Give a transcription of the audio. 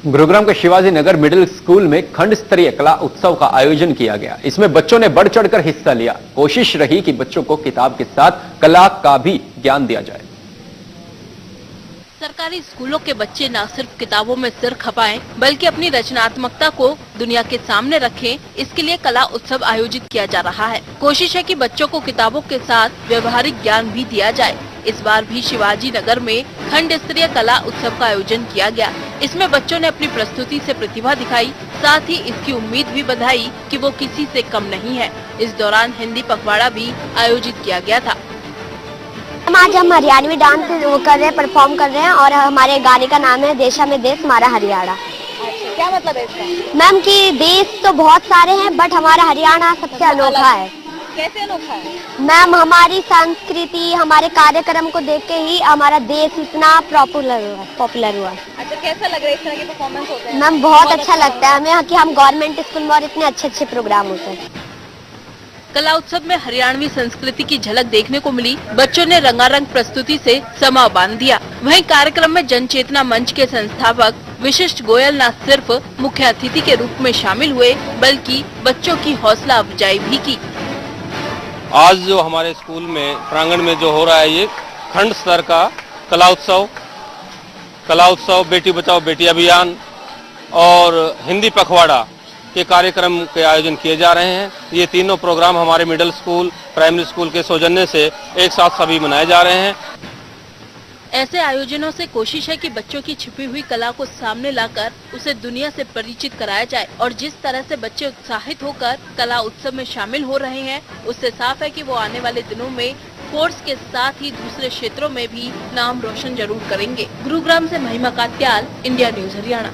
गुरुग्राम के Shivaji Nagar middle school में खंड स्तरीय कला उत्सव का आयोजन किया गया। इसमें बच्चों ने बढ़ चढ़कर हिस्सा लिया। कोशिश रही कि बच्चों को किताब के साथ कला का भी ज्ञान दिया जाए। सरकारी स्कूलों के बच्चे न सिर्फ किताबों में सिर खपाएं, बल्कि अपनी रचनात्मकता को दुनिया के सामने रखें। इसके लिए कला उत्सव आयोजित किया जा रहा है। कोशिश है कि बच्चों को किताबों के साथ व्यवहारिक ज्ञान भी दिया जाए। इस बार भी शिवाजी नगर में खंड स्तरीय कला उत्सव का आयोजन किया गया। इसमें बच्चों ने अपनी प्रस्तुति से प्रतिभा दिखाई, साथ ही इसकी उम्मीद भी बधाई कि वो किसी से कम नहीं है। इस दौरान हिंदी पखवाड़ा भी आयोजित किया गया था। आज हम हरियाणवी डांस कर रहे हैं, परफॉर्म कर रहे हैं और हमारे गाने का नाम है देशा में देश हमारा हरियाणा। अच्छा, क्या मतलब है इसका? मैम कि देश तो बहुत सारे हैं बट हमारा हरियाणा सबसे अनोखा है। कैसे अनोखा है? मैम हमारी संस्कृति, हमारे कार्यक्रम को देख के ही हमारा देश इतना पॉपुलर हुआ। अच्छा, कैसा लग रहा है इस तरह के परफॉर्मेंस होते हैं? मैम बहुत अच्छा लगता है हमें कि हम गवर्नमेंट स्कूल में और इतने अच्छे प्रोग्राम होते हैं। कला उत्सव में हरियाणवी संस्कृति की झलक देखने को मिली। बच्चों ने रंगारंग प्रस्तुति से समा बांध दिया। वहीं कार्यक्रम में जन चेतना मंच के संस्थापक विशिष्ट गोयल न सिर्फ मुख्य अतिथि के रूप में शामिल हुए, बल्कि बच्चों की हौसला अफजाई भी की। आज जो हमारे स्कूल में प्रांगण में जो हो रहा है, ये खंड स्तर का कला उत्सव बेटी बचाओ बेटी अभियान और हिंदी पखवाड़ा के कार्यक्रम के आयोजन किए जा रहे हैं। ये तीनों प्रोग्राम हमारे मिडिल स्कूल, प्राइमरी स्कूल के सौजन्य से एक साथ सभी मनाए जा रहे हैं। ऐसे आयोजनों से कोशिश है कि बच्चों की छिपी हुई कला को सामने लाकर उसे दुनिया से परिचित कराया जाए और जिस तरह से बच्चे उत्साहित होकर कला उत्सव में शामिल हो रहे हैं, उससे साफ है कि वो आने वाले दिनों में स्पोर्ट्स के साथ ही दूसरे क्षेत्रों में भी नाम रोशन जरूर करेंगे। गुरुग्राम से महिमा कात्याल, इंडिया न्यूज हरियाणा।